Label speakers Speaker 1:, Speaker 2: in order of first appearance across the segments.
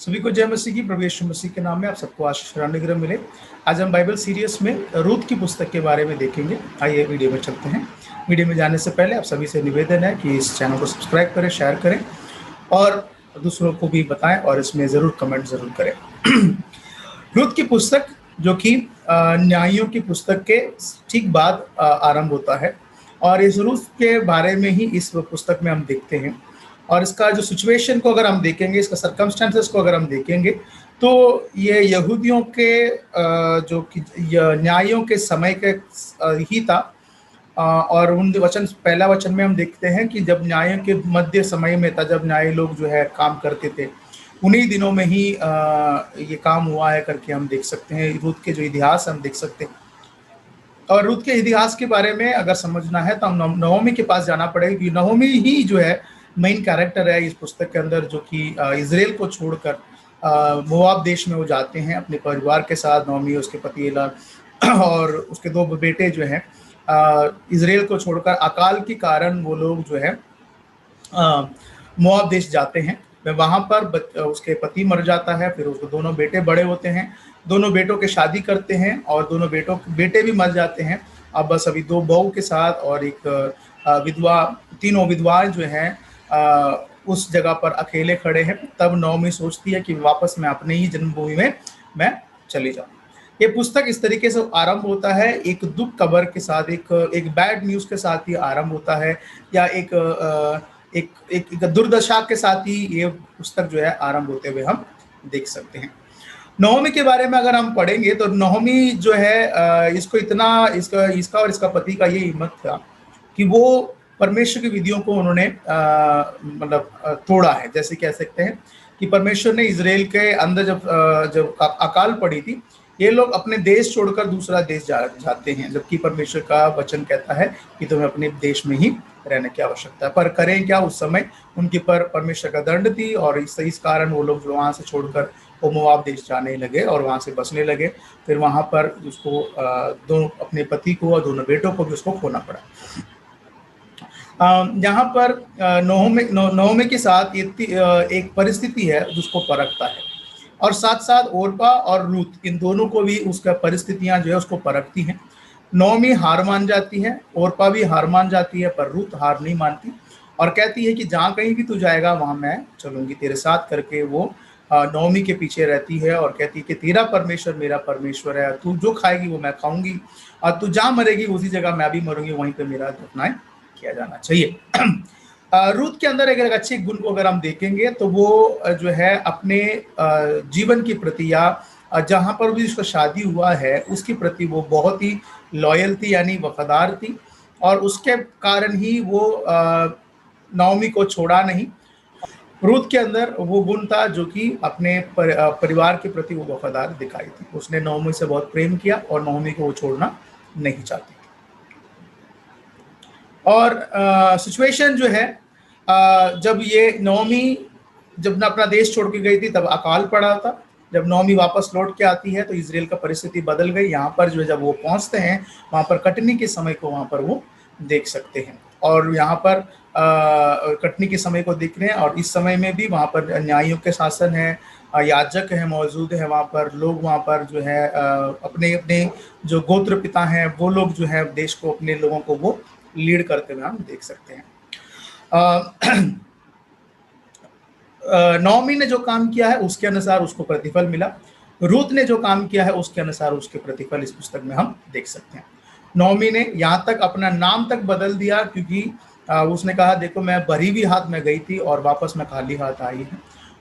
Speaker 1: सभी को जय मसीह की। प्रभु यीशु मसीह के नाम में आप सबको आशीष और अनुग्रह मिले। आज हम बाइबल सीरीज में रूत की पुस्तक के बारे में देखेंगे। आइए वीडियो में चलते हैं। वीडियो में जाने से पहले आप सभी से निवेदन है कि इस चैनल को सब्सक्राइब करें, शेयर करें और दूसरों को भी बताएं और इसमें ज़रूर कमेंट ज़रूर करें। रूत की पुस्तक जो कि न्यायियों की पुस्तक के ठीक बाद आरंभ होता है और इस रूत के बारे में ही इस पुस्तक में हम देखते हैं। और इसका जो सिचुएशन को अगर हम देखेंगे, इसका सर्कमस्टेंसेस को अगर हम देखेंगे तो ये यहूदियों के जो कि न्यायों के समय के ही था। और उन वचन, पहला वचन में हम देखते हैं कि जब न्यायों के मध्य समय में था, जब न्याय लोग जो है काम करते थे, उन्हीं दिनों में ही ये काम हुआ है करके हम देख सकते हैं। रूत के जो इतिहास हम देख सकते हैं। और रूत के इतिहास के बारे में अगर समझना है तो हम नहोमी के पास जाना पड़ेगा, क्योंकि नहोमी ही जो है मेन कैरेक्टर है इस पुस्तक के अंदर, जो कि इजराइल को छोड़कर मोआब देश में वो जाते हैं अपने परिवार के साथ। नहोमी, उसके पति एला और उसके दो बेटे जो हैं इजराइल को छोड़कर अकाल के कारण वो लोग जो है मोआब देश जाते हैं। वहाँ पर उसके पति मर जाता है, फिर उसके दोनों बेटे बड़े होते हैं, दोनों बेटों के शादी करते हैं और दोनों बेटे भी मर जाते हैं। अब बस अभी दो बहू के साथ और एक विधवा, तीनों विधवाएं जो हैं उस जगह पर अकेले खड़े हैं। तब नहोमी सोचती है कि वापस मैं अपने ही जन्मभूमि में मैं चली जाऊँ। ये पुस्तक इस तरीके से आरंभ होता है, एक दुख खबर के साथ, एक बैड न्यूज़ के साथ ही आरंभ होता है, या एक दुर्दशा के साथ ही ये पुस्तक जो है आरंभ होते हुए हम देख सकते हैं। नहोमी के बारे में अगर हम पढ़ेंगे तो नहोमी जो है इसको इतना इसका और इसका पति का ये हिम्मत था कि वो परमेश्वर की विधियों को उन्होंने मतलब तोड़ा है। जैसे कह सकते हैं कि परमेश्वर ने इजराइल के अंदर जब अकाल पड़ी थी, ये लोग अपने देश छोड़कर दूसरा देश जाते हैं, जबकि परमेश्वर का वचन कहता है कि तुम्हें अपने देश में ही रहने की आवश्यकता है। पर करें क्या, उस समय उनके पर परमेश्वर का दंड थी और इस कारण वो लोग जो वहाँ से छोड़कर वो मोआब देश जाने लगे और वहाँ से बसने लगे। फिर वहाँ पर उसको दोनों अपने पति को और दोनों बेटों को भी उसको खोना पड़ा। यहाँ पर नहोमी के साथ एक परिस्थिति है जिसको परखता है, और साथ साथ ओरपा और रूत, इन दोनों को भी उसका परिस्थितियां जो है उसको परखती हैं। नहोमी हार मान जाती है, ओरपा भी हार मान जाती है, पर रूत हार नहीं मानती और कहती है कि जहाँ कहीं भी तू जाएगा वहाँ मैं चलूंगी तेरे साथ करके। वो नहोमी के पीछे रहती है और कहती है कि तेरा परमेश्वर मेरा परमेश्वर है, तू जो खाएगी वो मैं खाऊंगी और तू जहाँ मरेगी उसी जगह मैं भी मरूंगी, वहीं पर मेरा दफनाएं किया जाना चाहिए। रूत के अंदर एक अच्छे गुण को अगर हम देखेंगे तो वो जो है अपने जीवन के प्रति, या जहाँ पर भी उसका शादी हुआ है उसके प्रति वो बहुत ही लॉयल थी, यानी वफादार थी, और उसके कारण ही वो नहोमी को छोड़ा नहीं। रूत के अंदर वो गुण था जो कि अपने परिवार के प्रति वो वफादार दिखाई थी। उसने नहोमी से बहुत प्रेम किया और नहोमी को वो छोड़ना नहीं चाहती। और सिचुएशन जो है जब ये नहोमी जब अपना देश छोड़ के गई थी तब अकाल पड़ा था। जब नहोमी वापस लौट के आती है तो इजराइल का परिस्थिति बदल गई। यहाँ पर जो है जब वो पहुँचते हैं वहाँ पर कटनी के समय को वहाँ पर वो देख सकते हैं, और यहाँ पर कटनी के समय को देख रहे हैं। और इस समय में भी वहाँ पर न्यायियों के शासन है, याजक है मौजूद है, वहाँ पर लोग वहाँ पर जो है अपने अपने जो गोत्र पिता हैं वो लोग जो है देश को, अपने लोगों को वो लीड करते हुए हम देख सकते हैं। नहोमी ने जो काम किया है उसके अनुसार उसको प्रतिफल मिला। रूत ने जो काम किया है उसके अनुसार उसके प्रतिफल इस पुस्तक में हम देख सकते हैं। नहोमी ने यहाँ तक अपना नाम तक बदल दिया, क्योंकि उसने कहा देखो मैं भरी हुई हाथ में गई थी और वापस मैं खाली हाथ आई हूँ,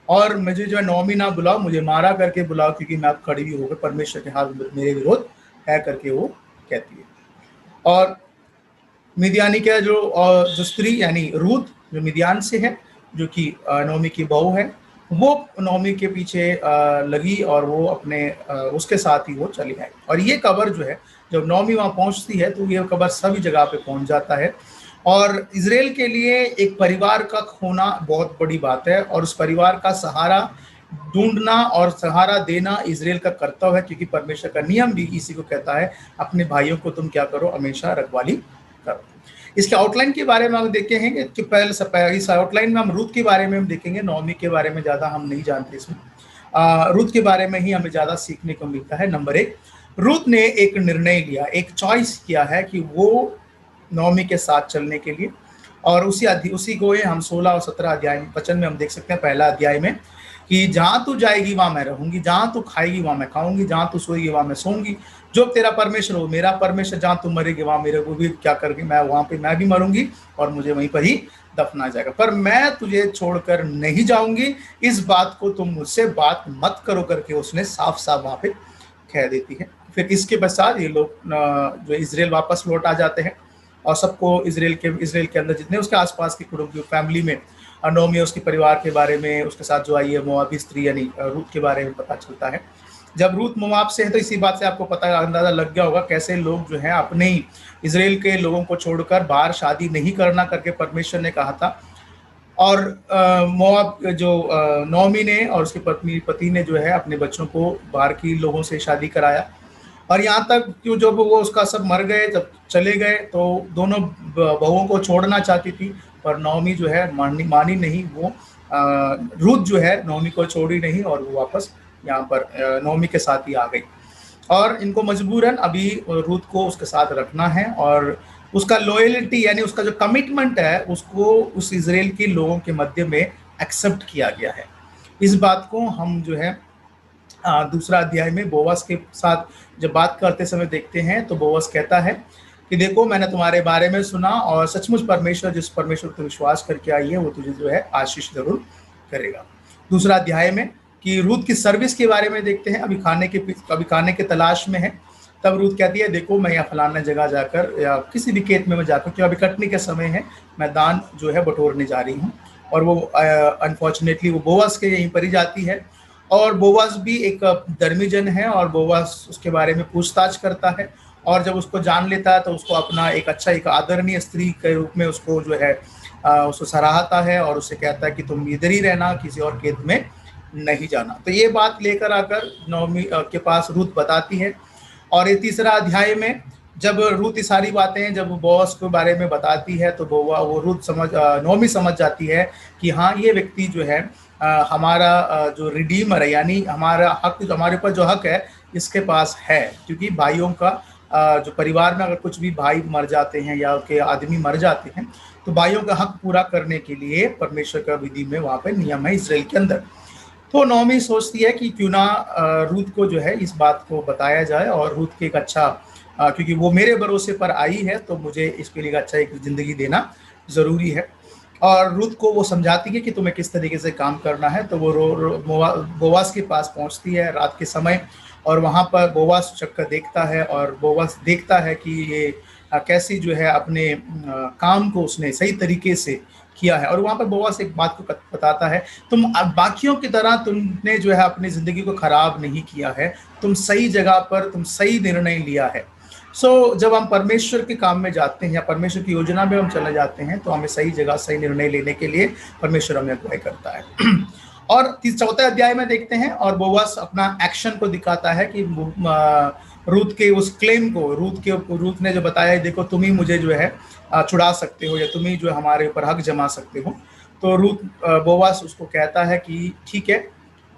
Speaker 1: और मुझे जो है नहोमी ना बुलाओ, मुझे मारा करके बुलाओ, क्योंकि मैं अब खड़ी हुई होकर परमेश्वर के हाथ मेरे विरोध है करके वो कहती है। और मिद्यानी का जो स्त्री यानी रूत जो मिद्यान से है, जो कि नहोमी की बहू है, वो नहोमी के पीछे लगी और वो अपने उसके साथ ही वो चली आई। और ये खबर जो है जब नहोमी वहाँ पहुँचती है तो ये खबर सभी जगह पे पहुँच जाता है। और इजराइल के लिए एक परिवार का खोना बहुत बड़ी बात है, और उस परिवार का सहारा ढूंढना और सहारा देना इजराइल का कर्तव्य है, क्योंकि परमेश्वर का नियम भी इसी को कहता है, अपने भाइयों को तुम क्या करो, हमेशा रखवाली करो। इसके आउटलाइन के बारे में हम देखेंगे कि पहले इस आउटलाइन में हम रूत के बारे में हम देखेंगे, नहोमी के बारे में ज़्यादा हम नहीं जानते इसमें। रूथ के बारे में ही हमें ज़्यादा सीखने को मिलता है। नंबर एक, रूथ ने एक निर्णय लिया, एक चॉइस किया है कि वो नौमी के साथ चलने के लिए, और उसी को हम 16 और 17 अध्याय वचन में हम देख सकते हैं। पहला अध्याय में कि जहां तू जाएगी वहां मैं रहूंगी, जहां तू खाएगी वहां मैं खाऊंगी, जहां तू सोएगी वहां मैं सोऊंगी, जो तेरा परमेश्वर हो मेरा परमेश्वर, जहां तू मरेगी वहां मेरे को भी क्या करके मैं वहां पे मैं भी मरूंगी और मुझे वहीं पर ही दफना जाएगा, पर मैं तुझे छोड़कर नहीं जाऊंगी, इस बात को तुम मुझसे बात मत करो करके उसने साफ साफ वहां पे कह देती है। फिर इसके पश्चात ये लोग जो इजराइल वापस लौट आ जाते हैं, और सबको इजराइल के अंदर जितने उसके आसपास की कुटुंब की फैमिली में नोमी उसके परिवार के बारे में, उसके साथ जो आई है मोआबी स्त्री यानी रूत के बारे में पता चलता है। जब रूत मोआब से है तो इसी बात से आपको पता अंदाजा लग गया होगा कैसे लोग जो है अपने ही इजराइल के लोगों को छोड़कर बाहर शादी नहीं करना करके परमेश्वर ने कहा था। और मोआब जो नोमी ने और उसके पति ने जो है अपने बच्चों को बाहर की लोगों से शादी कराया, और यहाँ तक कि जब वो उसका सब मर गए, जब चले गए तो दोनों बहुओं को छोड़ना चाहती थी, पर नौमी जो है मानी नहीं। वो रूथ जो है नौमी को छोड़ी नहीं और वो वापस यहाँ पर नौमी के साथ ही आ गई, और इनको मजबूरन अभी रूथ को उसके साथ रखना है, और उसका लॉयल्टी यानी उसका जो कमिटमेंट है उसको उस इजराइल के लोगों के मध्य में एक्सेप्ट किया गया है। इस बात को हम जो है दूसरा अध्याय में बोवास के साथ जब बात करते समय देखते हैं, तो बोवास कहता है कि देखो मैंने तुम्हारे बारे में सुना, और सचमुच परमेश्वर जिस परमेश्वर पर विश्वास करके आई है वो तुझे जो है आशीष जरूर करेगा। दूसरा अध्याय में कि रूथ की सर्विस के बारे में देखते हैं। अभी खाने के तलाश में है, तब रूथ कहती है देखो मैं यहाँ फलाना जगह जाकर या किसी भी खेत में मैं जाकर, क्योंकि अभी कटने के समय है, मैं दान जो है बटोरने जा रही हूँ। और वो अनफॉर्चुनेटली वो बोवास के यहीं पर ही जाती है, और बोवास भी एक धर्मी जन है, और बोवास उसके बारे में पूछताछ करता है, और जब उसको जान लेता है तो उसको अपना एक आदरणीय स्त्री के रूप में उसको जो है उसको सराहता है, और उससे कहता है कि तुम इधर ही रहना, किसी और खेत में नहीं जाना। तो ये बात लेकर आकर नौमी के पास रूथ बताती है। और ये तीसरा अध्याय में जब रूथ सारी बातें जब बोवास के बारे में बताती है, तो वो रूथ नौमी समझ जाती है कि हाँ ये व्यक्ति जो है हमारा जो रिडीमर है, यानी हमारा हक, हमारे ऊपर जो हक है इसके पास है। क्योंकि भाइयों का जो परिवार में अगर कुछ भी भाई मर जाते हैं या उनके आदमी मर जाते हैं, तो भाइयों का हक पूरा करने के लिए परमेश्वर का विधि में वहाँ पे नियम है इसराइल के अंदर। तो नौमी सोचती है कि क्यों ना रूथ को जो है इस बात को बताया जाए, और रूथ के एक अच्छा क्योंकि वो मेरे भरोसे पर आई है तो मुझे इसके लिए अच्छा एक जिंदगी देना जरूरी है। और रूथ को वो समझाती है कि तुम्हें किस तरीके से काम करना है। तो वो बोवास के पास पहुंचती है रात के समय, और वहां पर बोवास चक्कर देखता है, और बोवास देखता है कि ये कैसी जो है अपने काम को उसने सही तरीके से किया है। और वहां पर बोवास एक बात को बताता है, तुम बाकियों की तरह तुमने जो है अपनी जिंदगी को खराब नहीं किया है, तुम सही जगह पर तुम सही निर्णय लिया है। जब हम परमेश्वर के काम में जाते हैं या परमेश्वर की योजना में हम चले जाते हैं, तो हमें सही जगह सही निर्णय लेने के लिए परमेश्वर हमें अगुवाई करता है। और चौथे अध्याय में देखते हैं, और बोवास अपना एक्शन को दिखाता है कि रूथ के उस क्लेम को, रूथ ने जो बताया देखो तुम ही मुझे जो है छुड़ा सकते हो, या तुम ही जो हमारे ऊपर हक जमा सकते हो। तो बोवास उसको कहता है कि ठीक है,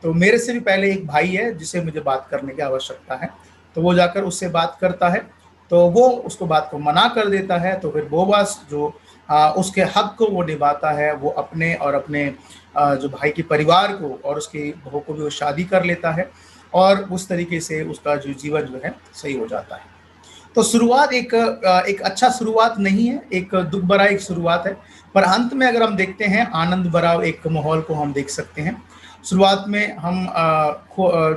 Speaker 1: तो मेरे से भी पहले एक भाई है जिसे मुझे बात करने की आवश्यकता है। तो वो जाकर उससे बात करता है, तो वो उसको बात को मना कर देता है। तो फिर बोवास जो उसके हक को वो निभाता है, वो अपने और अपने जो भाई के परिवार को और उसकी बहू को भी वो शादी कर लेता है, और उस तरीके से उसका जो जीवन जो है सही हो जाता है। तो शुरुआत एक अच्छा शुरुआत नहीं है, एक दुख भरा एक शुरुआत है, पर अंत में अगर हम देखते हैं आनंद भरा एक माहौल को हम देख सकते हैं। शुरुआत में हम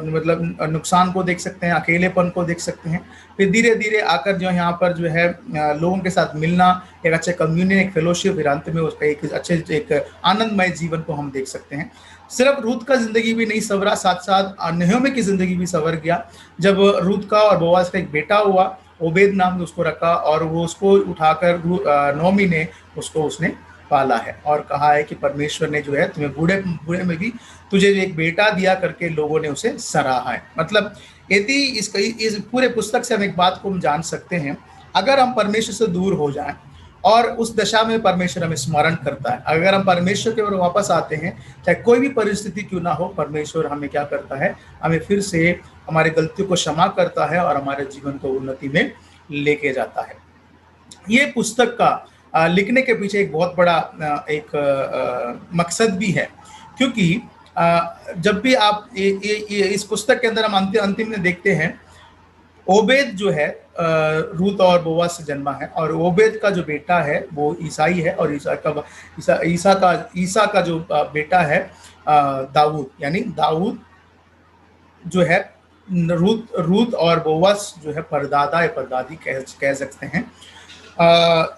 Speaker 1: मतलब नुकसान को देख सकते हैं, अकेलेपन को देख सकते हैं, फिर धीरे धीरे आकर जो यहाँ पर जो है लोगों के साथ मिलना, एक अच्छे कम्युनियन, एक फेलोशिप, फिर अंत में उसका एक आनंदमय जीवन को हम देख सकते हैं। सिर्फ रूथ का जिंदगी भी नहीं संवरा, साथ साथ नहोमी की जिंदगी भी संवर गया। जब रूथ का और बोआज का एक बेटा हुआ, ओबेद नाम उसको रखा, और वो उसको उठाकर नोमी ने उसने पाला है, और कहा है कि परमेश्वर ने जो है तुम्हें बूढ़े में भी तुझे एक बेटा दिया करके लोगों ने उसे सराहा है। मतलब यदि इस पूरे पुस्तक से हम एक बात को हम जान सकते हैं, अगर हम परमेश्वर से दूर हो जाएं और उस दशा में परमेश्वर हमें स्मरण करता है। अगर हम परमेश्वर की ओर वापस आते हैं, चाहे कोई भी परिस्थिति क्यों ना हो, परमेश्वर हमें क्या करता है, हमें फिर से हमारी गलतियों को क्षमा करता है और हमारे जीवन को उन्नति में लेके जाता है। ये पुस्तक का लिखने के पीछे एक बहुत बड़ा एक मकसद भी है, क्योंकि जब भी आप ये इस पुस्तक के अंदर हम अंतिम में देखते हैं, ओबेद जो है रूत और बोआज से जन्मा है, और ओबेद का जो बेटा है वो ईसाई है, और ईसा का जो बेटा है दाऊद, यानी दाऊद जो है रूत और बोआज जो है परदादा या परदादी कह सकते हैं।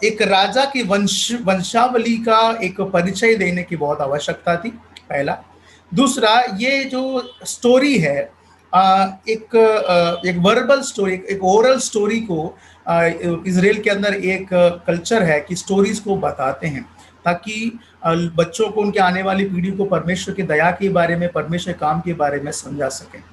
Speaker 1: एक राजा की वंशावली का एक परिचय देने की बहुत आवश्यकता थी, पहला। दूसरा, ये जो स्टोरी है एक वर्बल स्टोरी, एक ओरल स्टोरी को इजराइल के अंदर एक कल्चर है कि स्टोरीज को बताते हैं, ताकि बच्चों को, उनके आने वाली पीढ़ी को परमेश्वर की दया के बारे में, परमेश्वर काम के बारे में समझा सकें।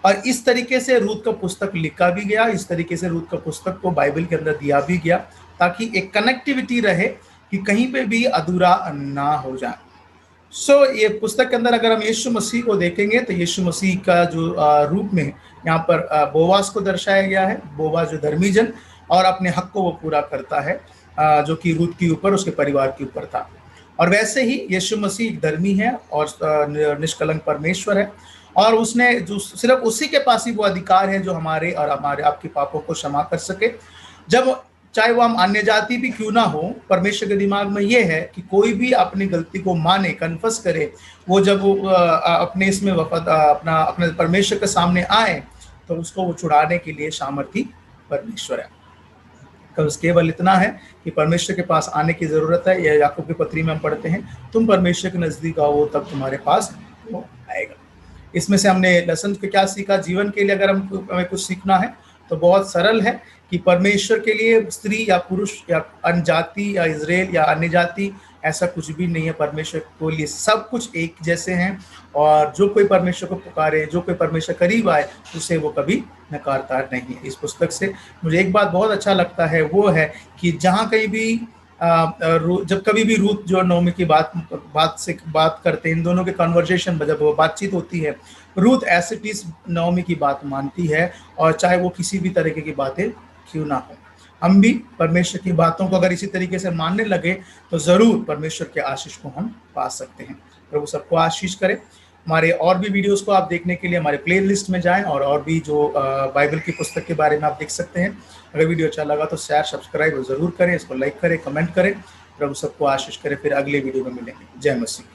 Speaker 1: और इस तरीके से रूत का पुस्तक लिखा भी गया, इस तरीके से रूत का पुस्तक को बाइबल के अंदर दिया भी गया, ताकि एक कनेक्टिविटी रहे कि कहीं पे भी अधूरा ना हो जाए। ये पुस्तक के अंदर अगर हम यीशु मसीह को देखेंगे तो यीशु मसीह का जो रूप में यहाँ पर बोआज को दर्शाया गया है। बोआज जो धर्मी जन और अपने हक को वो पूरा करता है, जो कि रूत के ऊपर, उसके परिवार के ऊपर था। और वैसे ही यीशु मसीह धर्मी है और निष्कलंक परमेश्वर है, और उसने जो सिर्फ उसी के पास ही वो अधिकार है जो हमारे और हमारे आपके पापों को क्षमा कर सके। जब चाहे वो हम अन्य जाति भी क्यों ना हो, परमेश्वर के दिमाग में ये है कि कोई भी अपनी गलती को माने, कन्फस करे, वो जब वो अपने इसमें अपने परमेश्वर के सामने आए तो उसको वो छुड़ाने के लिए सामर्थी परमेश्वर है। तो केवल इतना है कि परमेश्वर के पास आने की जरूरत है। यह याकूब की पत्री में हम पढ़ते हैं, तुम परमेश्वर के नजदीक आओ तब तुम्हारे पास वो आएगा। इसमें से हमने लेसन को क्या सीखा? जीवन के लिए अगर हमें कुछ सीखना है तो बहुत सरल है कि परमेश्वर के लिए स्त्री या पुरुष या अन्य जाति या इजराइल या अन्य जाति ऐसा कुछ भी नहीं है। परमेश्वर के लिए सब कुछ एक जैसे हैं, और जो कोई परमेश्वर को पुकारे, जो कोई परमेश्वर करीब आए, उसे वो कभी नकारता नहीं है। इस पुस्तक से मुझे एक बात बहुत अच्छा लगता है, वो है कि जहाँ कहीं भी जब कभी भी रूत जो नोमी की बात करते हैं, इन दोनों के कन्वर्सेशन, जब वो बातचीत होती है, रूत एसिटिस नोमी की बात मानती है, और चाहे वो किसी भी तरीके की बातें क्यों ना हो। हम भी परमेश्वर की बातों को अगर इसी तरीके से मानने लगे तो जरूर परमेश्वर के आशीष को हम पा सकते हैं। प्रभु सबको आशीष करे। हमारे और भी वीडियोस को आप देखने के लिए हमारे प्लेलिस्ट में जाएं, और भी जो बाइबल की पुस्तक के बारे में आप देख सकते हैं। अगर वीडियो अच्छा लगा तो शेयर, सब्सक्राइब जरूर करें, इसको लाइक करें, कमेंट करें। प्रभु सबको आशीष करे। फिर अगले वीडियो में मिलेंगे। जय मसीह।